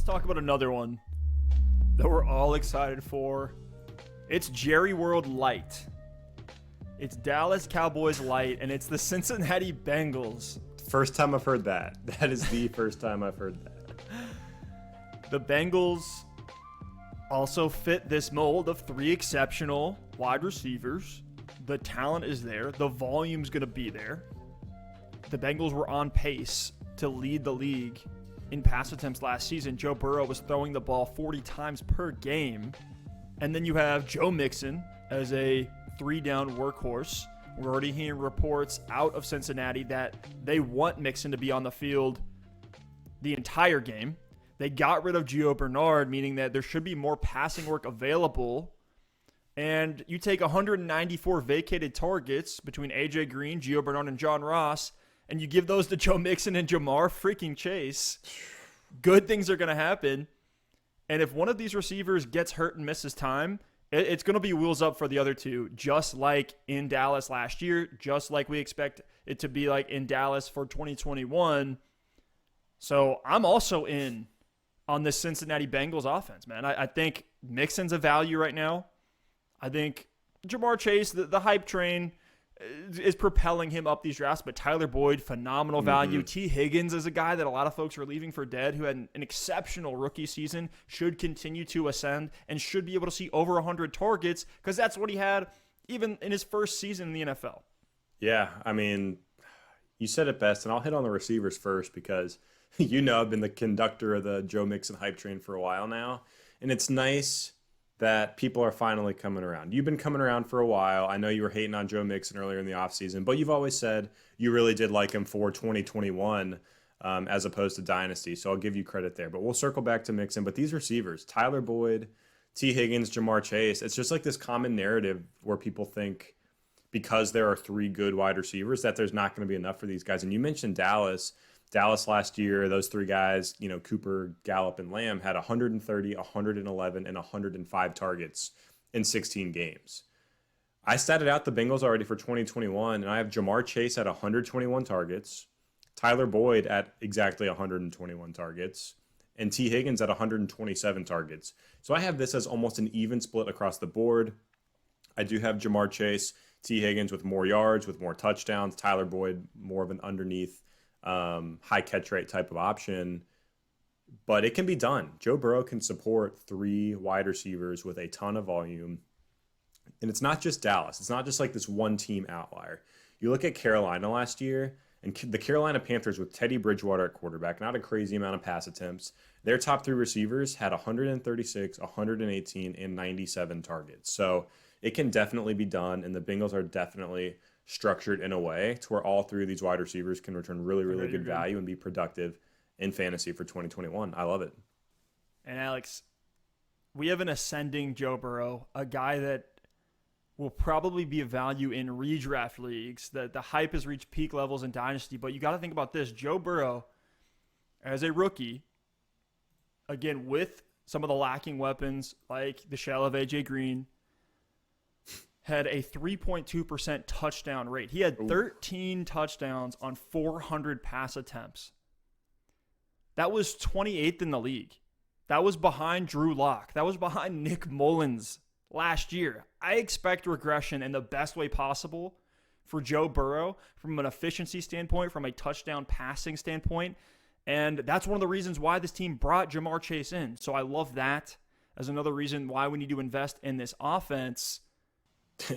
talk about another one that we're all excited for. It's Jerry World Light. It's Dallas Cowboys Light, and it's the Cincinnati Bengals. First time I've heard that. That is the first time I've heard that. The Bengals also fit this mold of three exceptional wide receivers. The talent is there. The volume's going to be there. The Bengals were on pace to lead the league in pass attempts last season. Joe Burrow was throwing the ball 40 times per game. And then you have Joe Mixon as a three-down workhorse. We're already hearing reports out of Cincinnati that they want Mixon to be on the field the entire game. They got rid of Gio Bernard, meaning that there should be more passing work available. And you take 194 vacated targets between A.J. Green, Gio Bernard, and John Ross, and you give those to Joe Mixon and Jamar freaking Chase. Good things are going to happen. And if one of these receivers gets hurt and misses time, it's going to be wheels up for the other two, just like in Dallas last year, just like we expect it to be like in Dallas for 2021. So I'm also in on the Cincinnati Bengals offense, man. I think Mixon's a value right now. I think Jamar Chase, the hype train, is propelling him up these drafts, but Tyler Boyd, phenomenal value. T. Higgins is a guy that a lot of folks are leaving for dead, who had an exceptional rookie season, should continue to ascend, and should be able to see over 100 targets, because that's what he had even in his first season in the NFL. Yeah, I mean, you said it best, and I'll hit on the receivers first because I've been the conductor of the Joe Mixon hype train for a while now, and it's nice that people are finally coming around. You've been coming around for a while. I know you were hating on Joe Mixon earlier in the offseason, but you've always said you really did like him for 2021 as opposed to Dynasty, so I'll give you credit there. But we'll circle back to Mixon. But these receivers, Tyler Boyd, T. Higgins, Jamar Chase, it's just like this common narrative where people think because there are three good wide receivers that there's not going to be enough for these guys. And you mentioned Dallas. Dallas last year, those three guys, Cooper, Gallup, and Lamb had 130, 111, and 105 targets in 16 games. I statted out the Bengals already for 2021, and I have Jamar Chase at 121 targets, Tyler Boyd at exactly 121 targets, and T. Higgins at 127 targets. So I have this as almost an even split across the board. I do have Jamar Chase, T. Higgins with more yards, with more touchdowns, Tyler Boyd more of an underneath high catch rate type of option, but it can be done. Joe Burrow can support three wide receivers with a ton of volume. And it's not just Dallas. It's not just like this one team outlier. You look at Carolina last year, and the Carolina Panthers with Teddy Bridgewater at quarterback, not a crazy amount of pass attempts. Their top three receivers had 136, 118, and 97 targets. So it can definitely be done, and the Bengals are definitely structured in a way to where all three of these wide receivers can return really, really good value and be productive in fantasy for 2021. I love it. And Alex, we have an ascending Joe Burrow, a guy that will probably be a value in redraft leagues. The hype has reached peak levels in Dynasty, but you got to think about this. Joe Burrow, as a rookie, again, with some of the lacking weapons like the shell of A.J. Green, had a 3.2% touchdown rate. He had 13 touchdowns on 400 pass attempts. That was 28th in the league. That was behind Drew Lock. That was behind Nick Mullins last year. I expect regression in the best way possible for Joe Burrow from an efficiency standpoint, from a touchdown passing standpoint. And that's one of the reasons why this team brought Jamar Chase in. So I love that as another reason why we need to invest in this offense.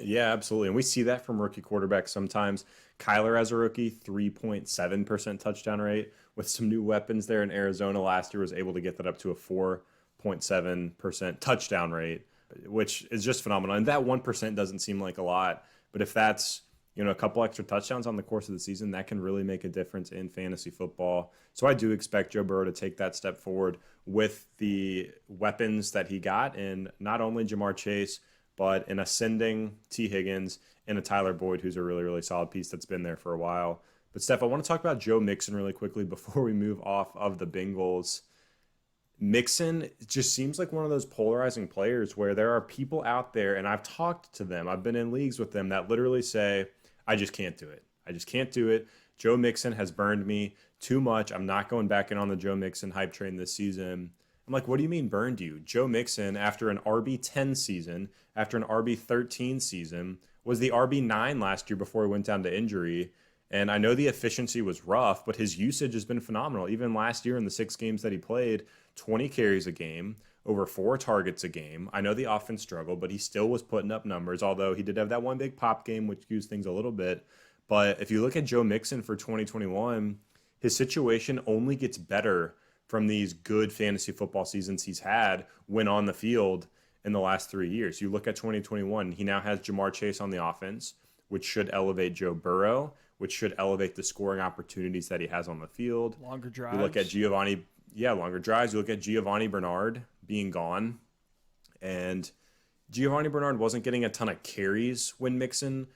Yeah, absolutely. And we see that from rookie quarterbacks sometimes. Kyler as a rookie, 3.7% touchdown rate. With some new weapons there in Arizona last year, was able to get that up to a 4.7% touchdown rate, which is just phenomenal. And that 1% doesn't seem like a lot. But if that's a couple extra touchdowns on the course of the season, that can really make a difference in fantasy football. So I do expect Joe Burrow to take that step forward with the weapons that he got in not only Jamar Chase, but an ascending T. Higgins and a Tyler Boyd, who's a really, really solid piece that's been there for a while. But, Steph, I want to talk about Joe Mixon really quickly before we move off of the Bengals. Mixon just seems like one of those polarizing players where there are people out there, and I've talked to them, I've been in leagues with them, that literally say, I just can't do it. I just can't do it. Joe Mixon has burned me too much. I'm not going back in on the Joe Mixon hype train this season. I'm like, what do you mean burned you? Joe Mixon, after an RB10 season, after an RB13 season, was the RB9 last year before he went down to injury. And I know the efficiency was rough, but his usage has been phenomenal. Even last year in the 6 games that he played, 20 carries a game, over 4 targets a game. I know the offense struggled, but he still was putting up numbers, although he did have that one big pop game, which used things a little bit. But if you look at Joe Mixon for 2021, his situation only gets better from these good fantasy football seasons he's had when on the field in the last 3 years. You look at 2021, he now has Jamar Chase on the offense, which should elevate Joe Burrow, which should elevate the scoring opportunities that he has on the field. Longer drives. You look at longer drives. You look at Giovanni Bernard being gone. And Giovanni Bernard wasn't getting a ton of carries when Mixon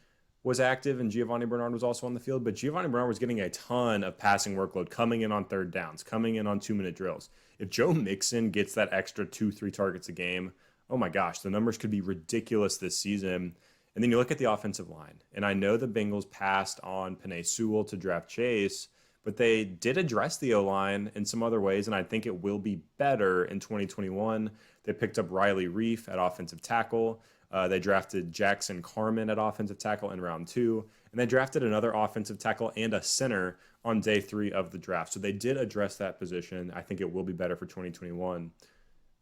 was active and Giovanni Bernard was also on the field, but Giovanni Bernard was getting a ton of passing workload coming in on 3rd downs, coming in on 2-minute drills. If Joe Mixon gets that extra 2-3 targets a game, oh my gosh, the numbers could be ridiculous this season. And then you look at the offensive line, and I know the Bengals passed on Penei Sewell to draft Chase, but they did address the O-line in some other ways, and I think it will be better in 2021. They picked up Riley Reif at offensive tackle. They drafted Jackson Carman at offensive tackle in round 2, and they drafted another offensive tackle and a center on day 3 of the draft. So they did address that position. I think it will be better for 2021.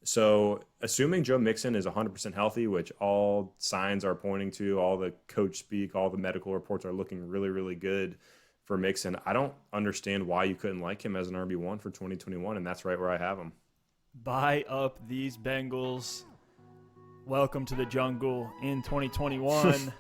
So assuming Joe Mixon is 100% healthy, which all signs are pointing to, all the coach speak, all the medical reports are looking really, really good for Mixon, I don't understand why you couldn't like him as an RB1 for 2021, and that's right where I have him. Buy up these Bengals. Welcome to the jungle in 2021.